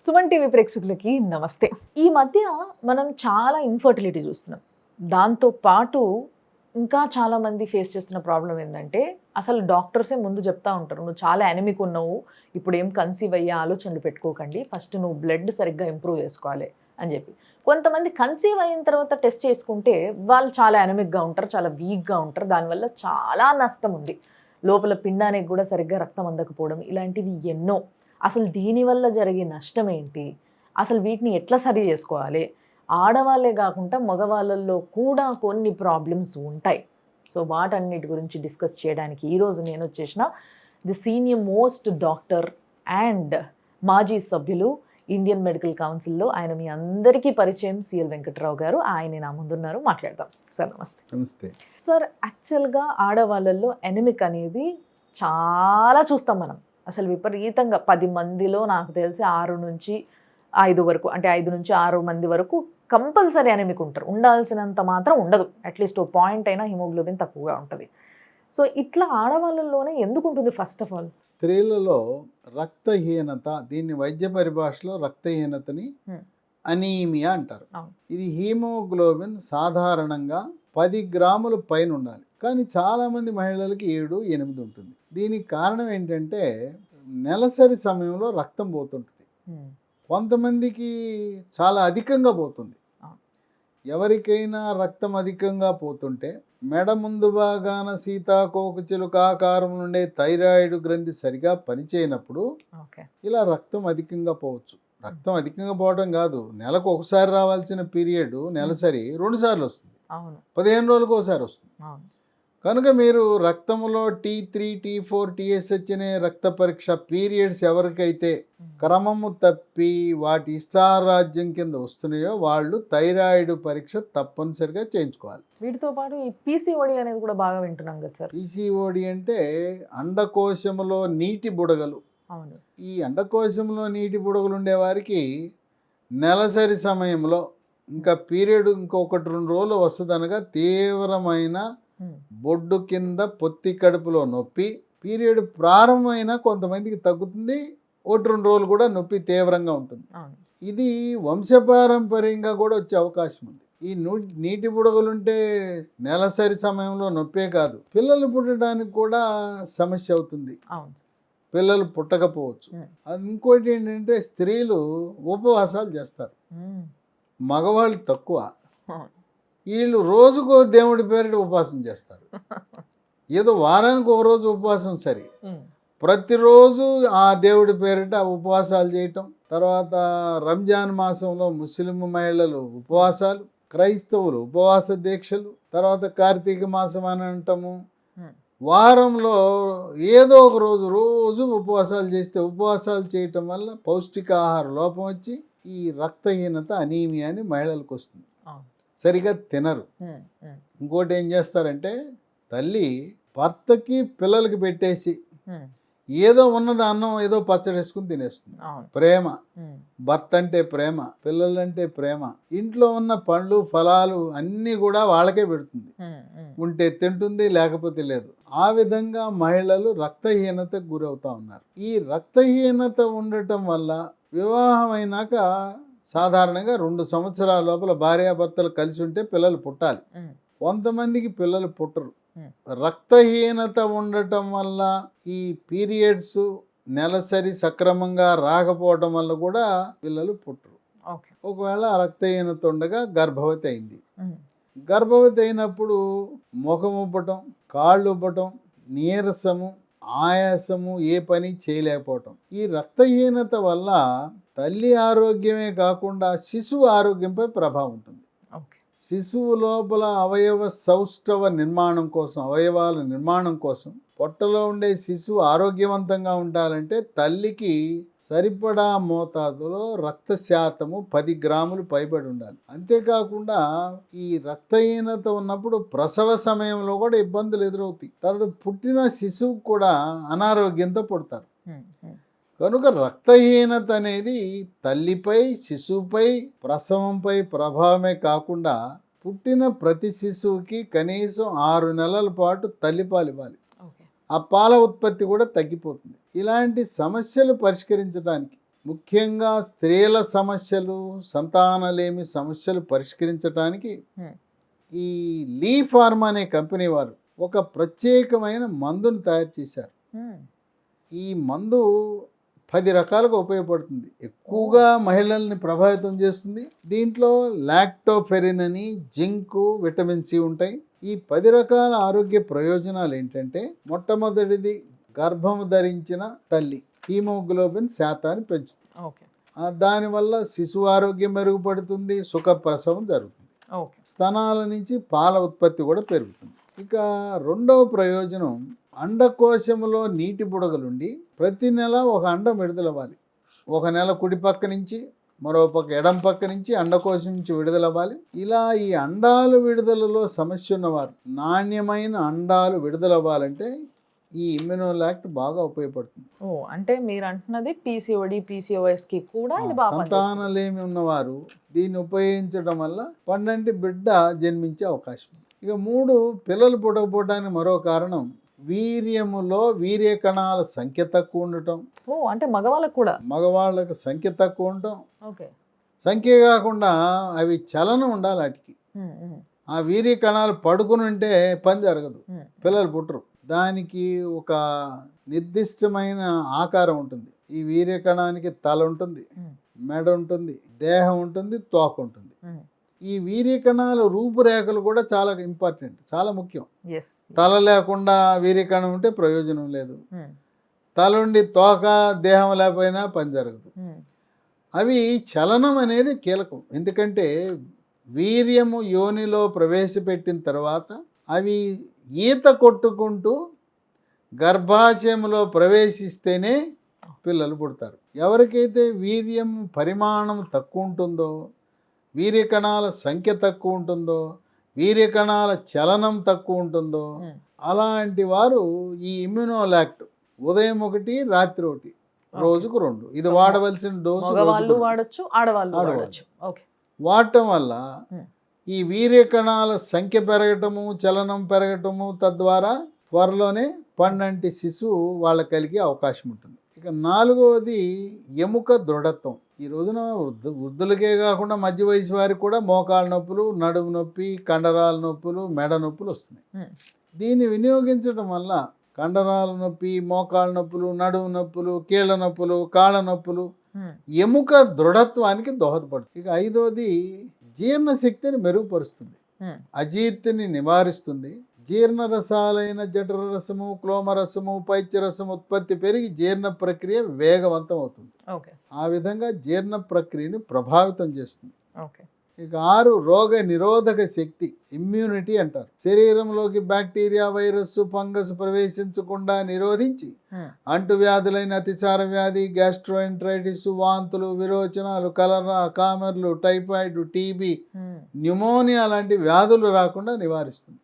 Suman TV ప్రేక్షకులకి నమస్తే. ఈ మధ్య మనం చాలా ఇన్ఫర్టిలిటీ చూస్తున్నాం. దాంతో పాటు ఇంకా చాలామంది ఫేస్ చేస్తున్న ప్రాబ్లం ఏంటంటే అసలు డాక్టర్సే ముందు చెప్తా ఉంటారు, నువ్వు చాలా ఎనిమిక్ ఉన్నావు, ఇప్పుడు ఏం కన్సీవ్ అయ్యే ఆలోచనలు పెట్టుకోకండి, ఫస్ట్ నువ్వు బ్లడ్ సరిగ్గా ఇంప్రూవ్ చేసుకోవాలి అని చెప్పి. కొంతమంది కన్సీవ్ అయిన తర్వాత టెస్ట్ చేసుకుంటే వాళ్ళు చాలా ఎనిమిక్గా ఉంటారు, చాలా వీక్గా ఉంటారు, దానివల్ల చాలా నష్టం ఉంది. లోపల పిండానికి కూడా సరిగ్గా రక్తం అందకపోవడం, ఇలాంటివి ఎన్నో. అసలు దీనివల్ల జరిగే నష్టం ఏంటి, అసలు వీటిని ఎట్లా సరి చేసుకోవాలి? ఆడవాళ్ళే కాకుండా మగవాళ్ళల్లో కూడా కొన్ని ప్రాబ్లమ్స్ ఉంటాయి. సో వాటన్నిటి గురించి డిస్కస్ చేయడానికి ఈరోజు నేను వచ్చేసిన the senior most doctor and మాజీ సభ్యులు ఇండియన్ మెడికల్ కౌన్సిల్లో, ఆయన మీ అందరికీ పరిచయం, సిఎల్ వెంకట్రావు గారు. ఆయన నా ముందున్నారు, మాట్లాడదాం. సార్ నమస్తే. నమస్తే సార్, యాక్చువల్గా ఆడవాళ్ళల్లో ఎనిమిక్ అనేది చాలా చూస్తాం మనం. అసలు విపరీతంగా 10 మందిలో నాకు తెలిసి 6 నుంచి 5 వరకు, అంటే 5 నుంచి 6 మంది వరకు కంపల్సరీ ఎనిమిక్ ఉంటారు. ఉండాల్సినంత మాత్రం ఉండదు, అట్లీస్ట్ ఓ పాయింట్ అయినా హిమోగ్లోబిన్ తక్కువగా ఉంటుంది. సో ఇట్లా ఆడవాళ్ళలోనే ఎందుకు ఉంటుంది? ఫస్ట్ ఆఫ్ ఆల్ స్త్రీలలో రక్తహీనత, దీన్ని వైద్య పరిభాషలో రక్తహీనతని అనీమియా అంటారు. ఇది హీమోగ్లోబిన్ సాధారణంగా 10 గ్రాముల పైన ఉండాలి, కానీ చాలామంది మహిళలకి 7-8 ఉంటుంది. దీనికి కారణం ఏంటంటే నెలసరి సమయంలో రక్తం పోతుంటుంది, కొంతమందికి చాలా అధికంగా పోతుంది. ఎవరికైనా రక్తం అధికంగా పోతుంటే మెడ ముందు భాగాన సీతాకోకచిలుక ఆకారం నుండే థైరాయిడ్ గ్రంథి సరిగా పనిచేయనప్పుడు ఇలా రక్తం అధికంగా పోవచ్చు. రక్తం అధికంగా పోవడం కాదు, నెలకు ఒకసారి రావాల్సిన పీరియడ్ నెలసరి 2 సార్లు వస్తుంది, 15 రోజులకు ఒకసారి వస్తుంది. కనుక మీరు రక్తంలో T3, T4, TSH అనే రక్త పరీక్ష పీరియడ్స్ ఎవరికైతే క్రమము తప్పి వాటి ఇష్టారాజ్యం కింద వస్తున్నాయో వాళ్ళు థైరాయిడ్ పరీక్ష తప్పనిసరిగా చేయించుకోవాలి. వీటితో పాటు ఈ పీసీఓడి అనేది కూడా బాగా వింటున్నాం కదా సార్. పీసీఓడి అంటే అండకోశంలో నీటి బుడగలు. అవును. ఈ అండకోశంలో నీటి బుడగలు ఉండే వారికి నెలసరి సమయంలో ఇంకా పీరియడ్ ఇంకొకటి 2 రోజులు వస్తుందనగా తీవ్రమైన బొడ్డు కింద పొత్తి కడుపులో నొప్పి, పీరియడ్ ప్రారంభమైనా కొంతమందికి తగ్గుతుంది, 1-2 రోజులు కూడా నొప్పి తీవ్రంగా ఉంటుంది. ఇది వంశపారంపర్యంగా కూడా వచ్చే అవకాశం ఉంది. ఈ నీటి బుడగలుంటే నెలసరి సమయంలో నొప్పే కాదు, పిల్లలు పుట్టడానికి కూడా సమస్య అవుతుంది, పిల్లలు పుట్టకపోవచ్చు. ఇంకోటి ఏంటంటే స్త్రీలు ఉపవాసాలు చేస్తారు, మగవాళ్ళు తక్కువ. వీళ్ళు రోజుకో దేవుడి పేరిట ఉపవాసం చేస్తారు. ఏదో వారానికి ఒక రోజు ఉపవాసం సరి, ప్రతిరోజు ఆ దేవుడి పేరిట ఉపవాసాలు చేయటం. తర్వాత రంజాన్ మాసంలో ముస్లిం మహిళలు ఉపవాసాలు, క్రైస్తవులు ఉపవాస దీక్షలు, తర్వాత కార్తీక మాసం అని అంటాము. వారంలో ఏదో ఒక రోజు ఉపవాసాలు చేస్తే, ఉపవాసాలు చేయటం వల్ల పౌష్టికాహార లోపం వచ్చి ఈ రక్తహీనత, అనీమియా అని మహిళలకు వస్తుంది. సరిగా తినరు. ఇంకోటి ఏం చేస్తారంటే తల్లి భర్తకి పిల్లలకి పెట్టేసి ఏదో ఉన్నది అన్నం ఏదో పచ్చడి వేసుకుని తినేస్తుంది. ప్రేమ, భర్త అంటే ప్రేమ, పిల్లలంటే ప్రేమ, ఇంట్లో ఉన్న పండ్లు ఫలాలు అన్నీ కూడా వాళ్ళకే పెడుతుంది. ఉంటే తింటుంది, లేకపోతే లేదు. ఆ విధంగా మహిళలు రక్తహీనతకు గురవుతా ఉన్నారు. ఈ రక్తహీనత ఉండటం వల్ల వివాహం అయినాక సాధారణంగా 2 సంవత్సరాల లోపల భార్యాభర్తలు కలిసి ఉంటే పిల్లలు పుట్టాలి. కొంతమందికి పిల్లలు పుట్టరు. రక్తహీనత ఉండటం వల్ల ఈ పీరియడ్స్ నెలసరి సక్రమంగా రాకపోవటం వల్ల కూడా పిల్లలు పుట్టరు. ఒకవేళ రక్తహీనత ఉండగా గర్భవతి అయింది, గర్భవతి అయినప్పుడు ముఖం ఉబ్బటం, కాళ్ళు ఉబ్బటం, నీరసము, ఆయాసము, ఏ పని చేయలేకపోవటం. ఈ రక్తహీనత వల్ల తల్లి ఆరోగ్యమే కాకుండా శిశువు ఆరోగ్యంపై ప్రభావం ఉంటుంది. శిశువు లోపల అవయవ సౌష్ఠవ నిర్మాణం కోసం, అవయవాల నిర్మాణం కోసం, పొట్టలో ఉండే శిశువు ఆరోగ్యవంతంగా ఉండాలంటే తల్లికి సరిపడా మోతాదులో రక్త శాతము 10 గ్రాములు పైబడి ఉండాలి. అంతేకాకుండా ఈ రక్తహీనత ఉన్నప్పుడు ప్రసవ సమయంలో కూడా ఇబ్బందులు ఎదురవుతాయి. తర్వాత పుట్టిన శిశువు కూడా అనారోగ్యంతో పుడతారు. కనుక రక్తహీనత అనేది తల్లిపై, శిశువుపై, ప్రసవంపై ప్రభావమే కాకుండా పుట్టిన ప్రతి శిశువుకి కనీసం 6 నెలల పాటు తల్లిపాలు ఇవ్వాలి. ఆ పాల ఉత్పత్తి కూడా తగ్గిపోతుంది. ఇలాంటి సమస్యలు పరిష్కరించడానికి ముఖ్యంగా స్త్రీల సమస్యలు, సంతానలేమి సమస్యలు పరిష్కరించడానికి Hmm. ఈ లీ ఫార్మా అనే కంపెనీ వారు ఒక ప్రత్యేకమైన మందును తయారు చేశారు. Hmm. ఈ మందు 10 రకాలుగా ఉపయోగపడుతుంది. ఎక్కువగా మహిళల్ని ప్రభావితం చేస్తుంది. దీంట్లో లాక్టోఫెరిన్ అని, జింకు, విటమిన్ సి ఉంటాయి. ఈ 10 రకాల ఆరోగ్య ప్రయోజనాలు ఏంటంటే, మొట్టమొదటిది గర్భము ధరించిన తల్లి హీమోగ్లోబిన్ శాతాన్ని పెంచుతుంది. ఓకే. దానివల్ల శిశువు ఆరోగ్యం మెరుగుపడుతుంది, సుఖప్రసవం జరుగుతుంది. ఓకే. స్తనాల నుంచి పాల ఉత్పత్తి కూడా పెరుగుతుంది. ఇక రెండవ ప్రయోజనం, అండకోశంలో నీటి బుడగలుండి ప్రతి నెల ఒక అండం విడుదలవ్వాలి. ఒక నెల కుడి పక్క నుంచి, మరో పక్క ఎడం పక్క నుంచి అండకోశం నుంచి విడుదలవ్వాలి. ఇలా ఈ అండాలు విడుదలలో సమస్య ఉన్నవారు, నాణ్యమైన అండాలు విడుదలవ్వాలంటే ఈ ఇమ్యునోలాక్ట్ బాగా ఉపయోగపడుతుంది. అంటే మీరు అంటున్నది పీసీఓడి, పీసీఓఎస్కి కూడా ఇది బాగా పనిచేస్తుంది. సంతానలేమి ఉన్నవారు దీన్ని ఉపయోగించడం వల్ల పండంటి బిడ్డ జన్మించే అవకాశం ఉంది. ఇక 3, పిల్లలు పుట్టకపోవడానికి మరో కారణం వీర్యములో వీర్య కణాల సంఖ్య తక్కువ ఉండటం. అంటే మగవాళ్ళకు కూడా. మగవాళ్ళకి సంఖ్య తక్కువ ఉండటం. ఓకే. సంఖ్య కాకుండా అవి చలనం ఉండాలి వాటికి. ఆ వీర్య కణాలు పడుకుని ఉంటే పని జరగదు, పిల్లలు పుట్టరు. దానికి ఒక నిర్దిష్టమైన ఆకారం ఉంటుంది. ఈ వీర్య కణానికి తల ఉంటుంది, మెడ ఉంటుంది, దేహం ఉంటుంది, తోక ఉంటుంది. ఈ వీర్య కణాల రూపురేఖలు కూడా చాలా ఇంపార్టెంట్, చాలా ముఖ్యం. తల లేకుండా వీర్య కణం ఉంటే ప్రయోజనం లేదు. తల ఉండి తోక దేహం లేకపోయినా పని జరగదు. అవి చలనం అనేది కీలకం. ఎందుకంటే వీర్యము యోనిలో ప్రవేశపెట్టిన తర్వాత అవి ఈత కొట్టుకుంటూ గర్భాశయంలో ప్రవేశిస్తేనే పిల్లలు పుడతారు. ఎవరికైతే వీర్యం పరిమాణం తక్కువ ఉంటుందో, వీర్య కణాల సంఖ్య తక్కువ ఉంటుందో, వీర్య కణాల చలనం తక్కువ ఉంటుందో, అలాంటి వారు ఈ ఇమ్యునోలాక్ట్ ఉదయం 1, రాత్రి 1, రోజుకు 2 ఇది వాడవలసిన డోసు. వాడచ్చు, ఆడవాళ్ళు వాడచ్చు. వాడటం వల్ల ఈ వీర్య కణాల సంఖ్య పెరగటము, చలనం పెరగటము, తద్వారా త్వరలోనే పండంటి శిశువు వాళ్ళ కలిగే అవకాశం ఉంటుంది. ఇక 4వది ఎముక దృఢత్వం. ఈ రోజున వృద్ధులకే కాకుండా మధ్య వయసు వారికి కూడా మోకాళ్ళ నొప్పులు, నడుము నొప్పి, కండరాల నొప్పులు, మెడ నొప్పులు వస్తున్నాయి. దీన్ని వినియోగించడం వల్ల కండరాల నొప్పి, మోకాళ్ళ నొప్పులు, నడుము నొప్పులు, కీళ్ళ నొప్పులు, కాళ్ళ నొప్పులు, ఎముక దృఢత్వానికి దోహదపడుతుంది. ఇక 5వది జీర్ణశక్తిని మెరుగుపరుస్తుంది, అజీర్తిని నివారిస్తుంది. జీర్ణరసాలైన జఠరరసము, క్లోమరసము, పైత్యరసము ఉత్పత్తి పెరిగి జీర్ణ ప్రక్రియ వేగవంతం అవుతుంది. ఆ విధంగా జీర్ణ ప్రక్రియని ప్రభావితం చేస్తుంది. ఇక 6 రోగ నిరోధక శక్తి, ఇమ్యూనిటీ అంటారు. శరీరంలోకి బ్యాక్టీరియా, వైరస్, ఫంగస్ ప్రవేశించకుండా నిరోధించి అంటువ్యాధులైన అతిసార వ్యాధి, గ్యాస్ట్రోఎంట్రైటిస్, వాంతులు, విరోచనాలు, కలరా, కామెర్లు, టైఫాయిడ్, టీబీ, న్యూమోనియా లాంటి వ్యాధులు రాకుండా నివారిస్తుంది.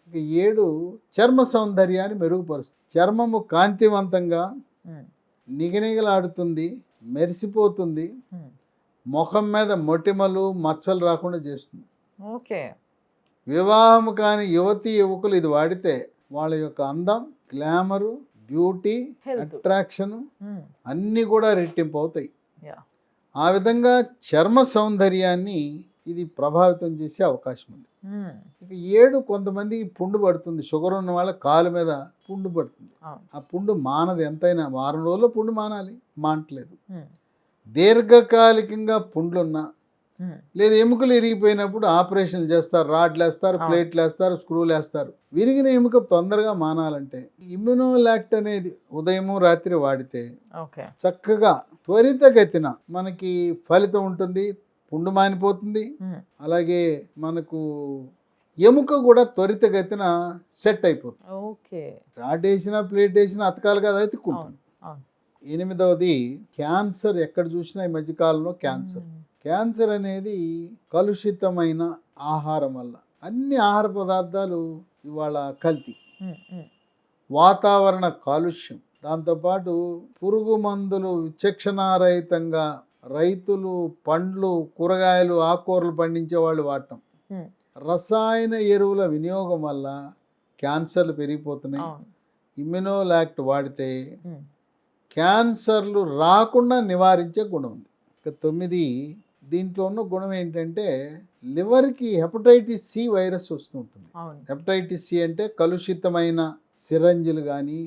ఇక 7 చర్మ సౌందర్యాన్ని మెరుగుపరుస్తుంది. చర్మము కాంతివంతంగా నిగనిగలాడుతుంది, మెరిసిపోతుంది. ముఖం మీద మొటిమలు, మచ్చలు రాకుండా చేస్తుంది. వివాహం కాని యువతీ యువకులు ఇది వాడితే వాళ్ళ యొక్క అందం, గ్లామరు, బ్యూటీ, అట్రాక్షన్ అన్నీ కూడా రెట్టింపు అవుతాయి. ఆ విధంగా చర్మ సౌందర్యాన్ని ఇది ప్రభావితం చేసే అవకాశం ఉంది. ఇక 7 కొంతమందికి పుండు పడుతుంది. షుగర్ ఉన్న వాళ్ళ కాలు మీద పుండు పడుతుంది. ఆ పుండు మానదు, ఎంతైనా వారం రోజుల్లో పుండు మానాలి, మానట్లేదు. దీర్ఘకాలికంగా పుండ్లున్నా లేదా ఎముకలు ఇరిగిపోయినప్పుడు ఆపరేషన్లు చేస్తారు, రాడ్లు వేస్తారు, ప్లేట్లు వేస్తారు, స్క్రూలు వేస్తారు. విరిగిన ఎముక తొందరగా మానాలంటే ఇమ్యునోలాక్ట్ అనేది ఉదయము రాత్రి వాడితే చక్కగా త్వరితగతిన మనకి ఫలితం ఉంటుంది. పుండు మానిపోతుంది, అలాగే మనకు ఎముక కూడా త్వరితగతిన సెట్ అయిపోతుంది. రాడ్ వేసినా ప్లేట్ వేసినా అతకాలు కదా అతుక్కుంటుంది. 8వది క్యాన్సర్. ఎక్కడ చూసినా ఈ మధ్యకాలంలో క్యాన్సర్ అనేది కలుషితమైన ఆహారం వల్ల. అన్ని ఆహార పదార్థాలు ఇవాళ కల్తీ, వాతావరణ కాలుష్యం, దాంతోపాటు పురుగు మందులు విచక్షణారహితంగా రైతులు పండ్లు, కూరగాయలు, ఆకుకూరలు పండించే వాళ్ళు వాడటం, రసాయన ఎరువుల వినియోగం వల్ల క్యాన్సర్లు పెరిగిపోతున్నాయి. ఇమ్యునోలాక్ట్ వాడితే క్యాన్సర్లు రాకుండా నివారించే గుణం ఉంది. ఇక 9, దీంట్లో ఉన్న గుణం ఏంటంటే లివర్కి హెపటైటిస్ సి వైరస్ వస్తుంటుంది. అవును. హెపటైటిస్ సి అంటే కలుషితమైన సిరంజిలు కానీ,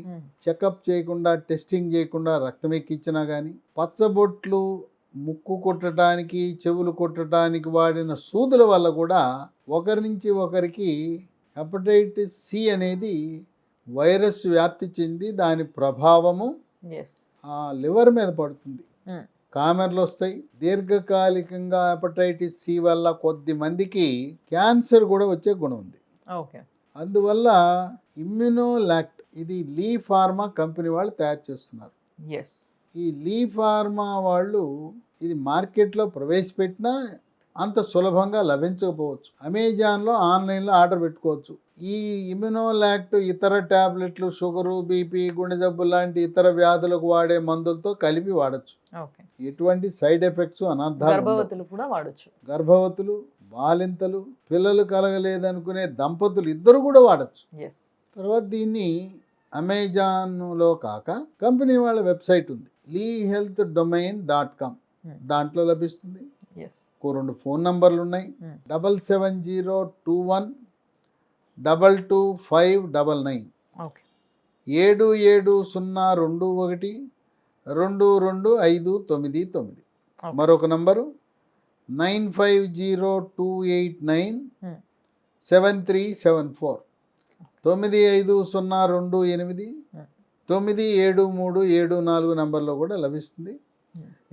చెకప్ చేయకుండా, టెస్టింగ్ చేయకుండా రక్తం ఎక్కించినా కానీ, పచ్చబొట్లు, ముక్కు కొట్టడానికి, చెవులు కొట్టడానికి వాడిన సూదుల వల్ల కూడా ఒకరి నుంచి ఒకరికి హెపటైటిస్ సి అనేది వైరస్ వ్యాప్తి చెంది దాని ప్రభావము ఎస్. ఆ లివర్ మీద పడుతుంది. కామెర్లు వస్తాయి. దీర్ఘకాలికంగా హెపటైటిస్ సి వల్ల కొద్ది మందికి క్యాన్సర్ కూడా వచ్చే గుణం ఉంది. ఓకే. అందువల్ల ఇమ్యునోలాక్ట్ ఇది లీ ఫార్మా కంపెనీ వాళ్ళు తయారు చేస్తున్నారు. ఎస్. ఈ లీ ఫార్మా వాళ్ళు ఇది మార్కెట్లో ప్రవేశపెట్టినా అంత సులభంగా లభించకపోవచ్చు. అమెజాన్లో, ఆన్లైన్లో ఆర్డర్ పెట్టుకోవచ్చు. ఈ ఇమ్యునోలాక్ట్ ఇతర ట్యాబ్లెట్లు, షుగరు, బీపీ, గుండె జబ్బు లాంటి ఇతర వ్యాధులకు వాడే మందులతో కలిపి వాడచ్చు. ఓకే. ఎటువంటి సైడ్ ఎఫెక్ట్స్, అనర్థాలు ఉండవు. గర్భవతులు కూడా వాడచ్చు. గర్భవతులు, బాలింతలు, పిల్లలు కలగలేదనుకునే దంపతులు ఇద్దరు కూడా వాడచ్చు. ఎస్. తర్వాత దీన్ని అమెజాన్లో కాక కంపెనీ వాళ్ళ వెబ్సైట్ ఉంది, lehealthdomain.com, దాంట్లో లభిస్తుంది. ఎస్. 2 ఫోన్ నంబర్లు ఉన్నాయి, 770221225599, ఓకే. 770221225599. మరొక నంబరు 9502897374, 9502897374 నంబర్లో కూడా లభిస్తుంది.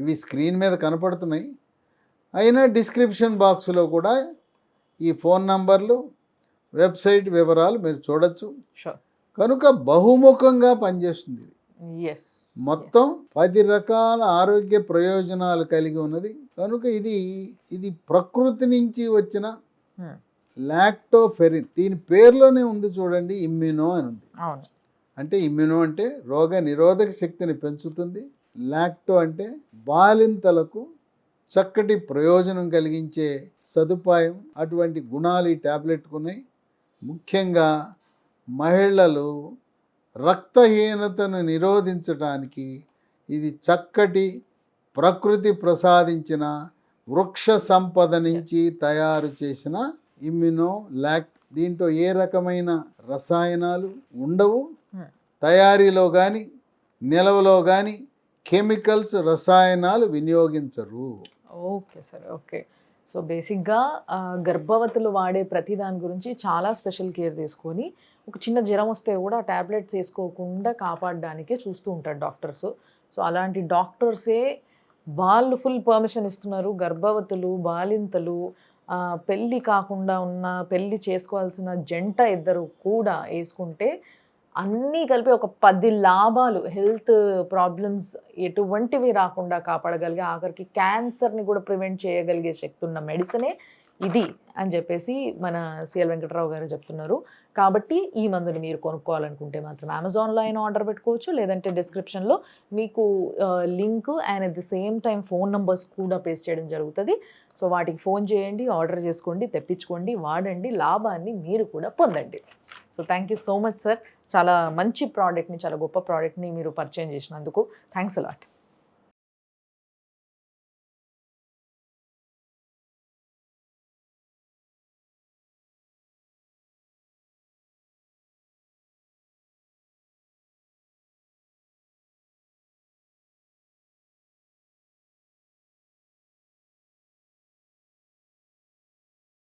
ఇవి స్క్రీన్ మీద కనపడుతున్నాయి. అయినా డిస్క్రిప్షన్ బాక్స్లో కూడా ఈ ఫోన్ నంబర్లు, వెబ్సైట్ వివరాలు మీరు చూడొచ్చు. షూర్. కనుక బహుముఖంగా పనిచేస్తుంది. ఎస్. మొత్తం 10 రకాల ఆరోగ్య ప్రయోజనాలు కలిగి ఉన్నది. కనుక ఇది ప్రకృతి నుంచి వచ్చిన లాక్టోఫెరిన్. దీని పేరులోనే ఉంది చూడండి, ఇమ్యూనో అని ఉంది. అవును. అంటే ఇమ్యూనో అంటే రోగ నిరోధక శక్తిని పెంచుతుంది. లాక్టో అంటే బాలింతలకు చక్కటి ప్రయోజనం కలిగించే సదుపాయం. అటువంటి గుణాలు ఈ ట్యాబ్లెట్కు ఉన్నాయి. ముఖ్యంగా మహిళలు రక్తహీనతను నిరోధించడానికి ఇది చక్కటి ప్రకృతి ప్రసాదించిన వృక్ష సంపద నుంచి తయారు చేసిన ఇమ్యునోలాక్ట్. దీంట్లో ఏ రకమైన రసాయనాలు ఉండవు. తయారీలో కానీ నిల్వలో కానీ కెమికల్స్, రసాయనాలు వినియోగించరు. Okay sir. ఓకే. సో బేసిక్గా గర్భవతులు వాడే ప్రతి దాని గురించి చాలా స్పెషల్ కేర్ తీసుకొని ఒక చిన్న జ్వరం వస్తే కూడా ట్యాబ్లెట్స్ వేసుకోకుండా కాపాడడానికే చూస్తూ ఉంటారు డాక్టర్స్. సో అలాంటి డాక్టర్సే వాళ్ళు ఫుల్ పర్మిషన్ ఇస్తున్నారు. గర్భవతులు, బాలింతలు, పెళ్ళి కాకుండా ఉన్న, పెళ్ళి చేసుకోవాల్సిన జంట ఇద్దరు కూడా వేసుకుంటే అన్నీ కలిపి ఒక 10 లాభాలు, హెల్త్ ప్రాబ్లమ్స్ ఎటువంటివి రాకుండా కాపాడగలిగే, ఆఖరికి క్యాన్సర్ని కూడా ప్రివెంట్ చేయగలిగే శక్తి ఉన్న మెడిసినే ఇది అని చెప్పేసి మన సిఎల్ వెంకటరావు గారు చెప్తున్నారు. కాబట్టి ఈ మందుని మీరు కొనుక్కోవాలనుకుంటే మాత్రం అమెజాన్లో అయినా ఆర్డర్ పెట్టుకోవచ్చు, లేదంటే డిస్క్రిప్షన్లో మీకు link and at the same time phone numbers కూడా పేస్ట్ చేయడం జరుగుతుంది. సో వాటికి ఫోన్ చేయండి, ఆర్డర్ చేసుకోండి, తెప్పించుకోండి, వాడండి, లాభాన్ని మీరు కూడా పొందండి. So thank you so much sir. చాలా మంచి ప్రోడక్ట్ని, చాలా గొప్ప ప్రోడక్ట్ని మీరు పరిచయం చేసినందుకు థ్యాంక్స్ అలాట్.